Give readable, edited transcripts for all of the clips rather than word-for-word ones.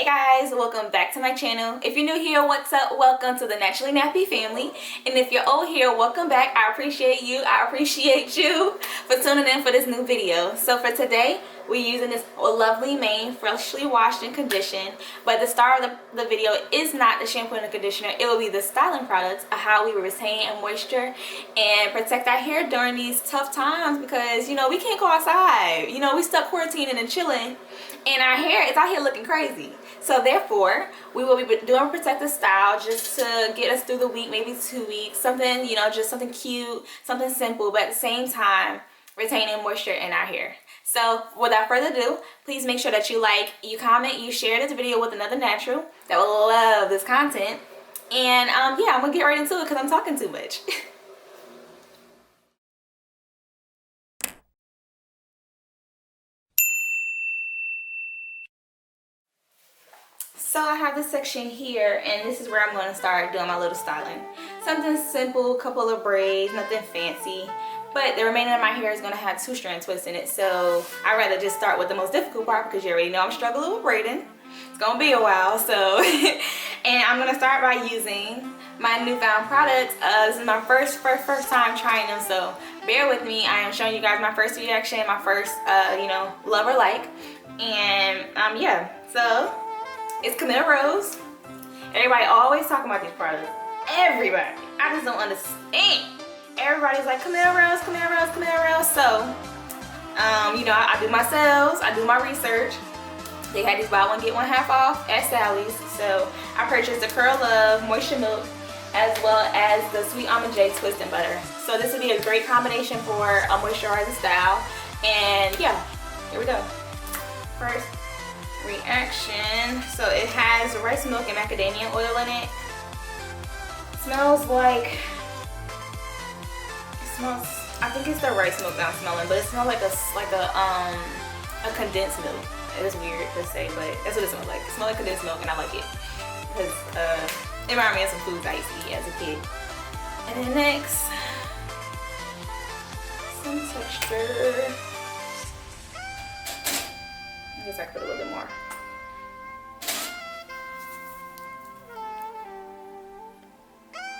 Hey guys, welcome back to my channel. If you're new here, what's up? Welcome to the Naturally Nappy family. And if you're old here, welcome back. I appreciate you. I appreciate you for tuning in for this new video. So for today, we're using this lovely mane, freshly washed and conditioned. But the star of the video is not the shampoo and the conditioner. It will be the styling products of how we retain moisture and protect our hair during these tough times because, you know, we can't go outside. You know, we stuck quarantining and chilling and our hair is out here looking crazy. So therefore, we will be doing a protective style just to get us through the week, maybe 2 weeks. Something, you know, just something cute, something simple, but at the same time, retaining moisture in our hair. So without further ado, please make sure that you like, you comment, you share this video with another natural that will love this content. And yeah, I'm gonna get right into it because I'm talking too much. So I have this section here, and this is where I'm going to start doing my little styling. Something simple, couple of braids, nothing fancy. But the remaining of my hair is going to have 2-strand twists in it. So I'd rather just start with the most difficult part because you already know I'm struggling with braiding. It's going to be a while, so. And I'm going to start by using my newfound products. This is my first time trying them, so bear with me. I am showing you guys my first reaction, my first, you know, love or like. And yeah, so. It's Camille Rose. Everybody always talking about these products. Everybody. I just don't understand. Everybody's like, Camille Rose, Camille Rose, Camille Rose. So, you know, I do my sales. I do my research. They had these buy one, get one half off at Sally's. So, I purchased the Curl Love Moisture Milk as well as the Sweet Almond J Twist and Butter. So, this would be a great combination for a moisturizing style. And yeah, here we go. First reaction. So it has rice milk and macadamia oil in it. Smells like, I think it's the rice milk that I'm smelling, but it smells like a condensed milk. It is weird to say, but that's what it smells like. It smells like condensed milk, and I like it because it reminds me of some foods I used to eat as a kid. And then next, some texture. I guess I could put a little bit more.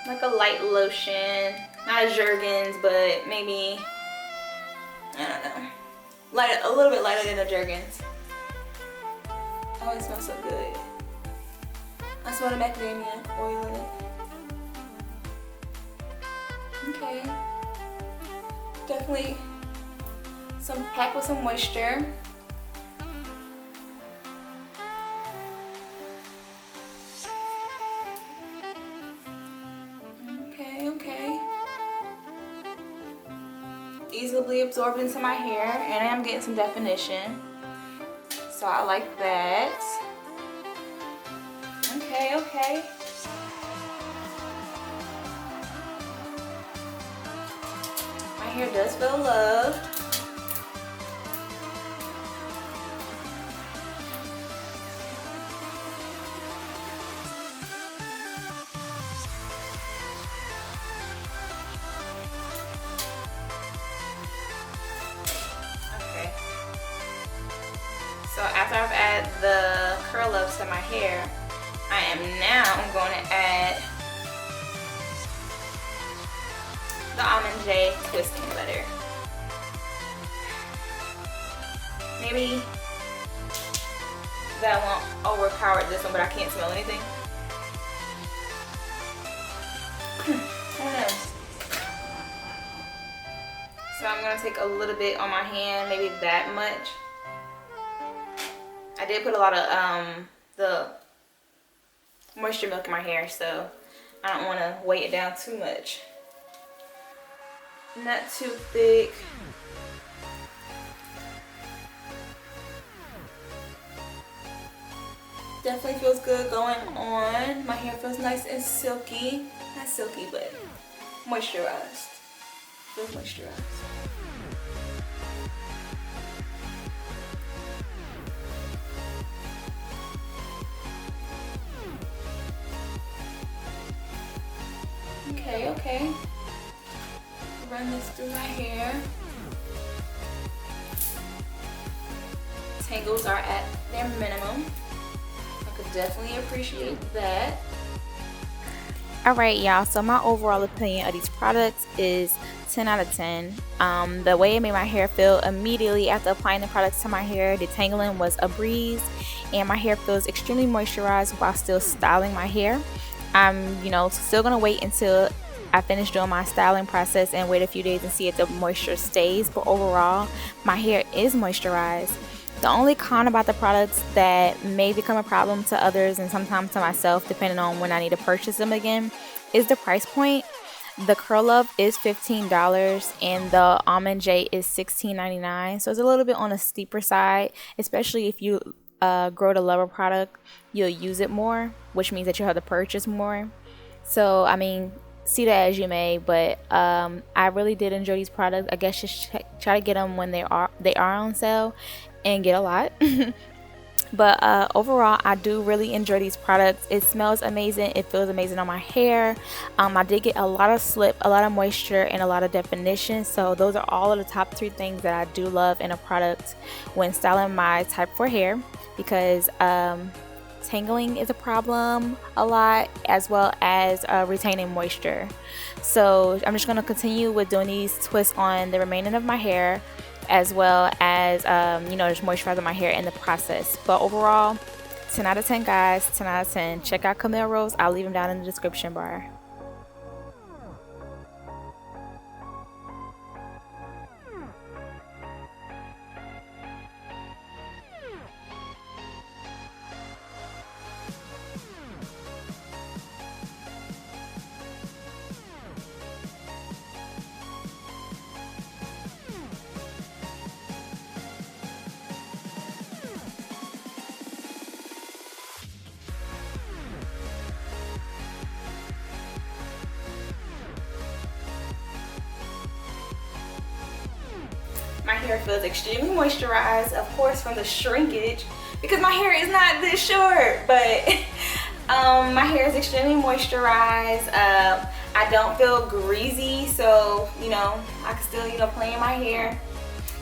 Like a light lotion, not a Jergens, but maybe, I don't know, a little bit lighter than a Jergens. Oh, it smells so good. I smell the macadamia oil in it. Okay. Definitely packed with some moisture. Easily absorbed into my hair, and I'm getting some definition, so I like that. Okay. My hair does feel loved. So after I've added the curl ups to my hair, I'm going to add the Almond J Twisting Butter. Maybe that won't overpower this one, but I can't smell anything. I don't know. So I'm going to take a little bit on my hand, maybe that much. I did put a lot of the moisture milk in my hair, so I don't want to weigh it down too much. Not too thick. Definitely feels good going on. My hair feels nice and silky. Not silky, but moisturized. Feels moisturized. Okay. Run this through my hair. Tangles are at their minimum. I could definitely appreciate that. Alright y'all, so my overall opinion of these products is 10 out of 10. The way it made my hair feel immediately after applying the products to my hair, detangling was a breeze, and my hair feels extremely moisturized while still styling my hair. I'm, still gonna wait until I finish doing my styling process and wait a few days and see if the moisture stays, but overall my hair is moisturized. The only con about the products that may become a problem to others and sometimes to myself, depending on when I need to purchase them again, is the price point. The Curl Love is $15 and the Almond J is $16.99, so it's a little bit on a steeper side, especially if you grow to love a product, you'll use it more, which means that you'll have to purchase more. So I mean, see that as you may, but I really did enjoy these products. I guess just try to get them when they are on sale and get a lot. But overall, I do really enjoy these products. It smells amazing, it feels amazing on my hair. I did get a lot of slip, a lot of moisture, and a lot of definition, so those are all of the top 3 things that I do love in a product when styling my type 4 hair, because tangling is a problem a lot, as well as retaining moisture. So I'm just going to continue with doing these twists on the remaining of my hair, as well as just moisturizing my hair in the process. But overall, 10 out of 10 guys, 10 out of 10. Check out Camille rolls, I'll leave them down in the description bar. My hair feels extremely moisturized, of course, from the shrinkage, because my hair is not this short, but my hair is extremely moisturized. I don't feel greasy, so I can still play in my hair.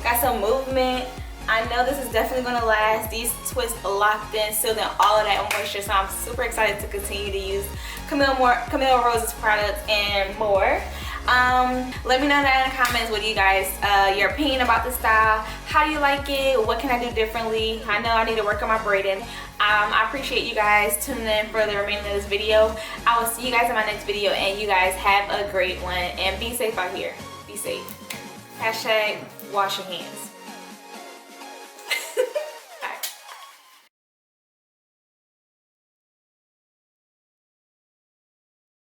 Got some movement. I know this is definitely going to last. These twists locked in, sealed in all of that moisture, so I'm super excited to continue to use Camille Rose's products and more. Let me know down in the comments what you guys, your opinion about the style. How do you like it? What can I do differently? I know I need to work on my braiding. I appreciate you guys tuning in for the remainder of this video. I will see you guys in my next video, and you guys have a great one, and be safe out here. Be safe. Hashtag wash your hands.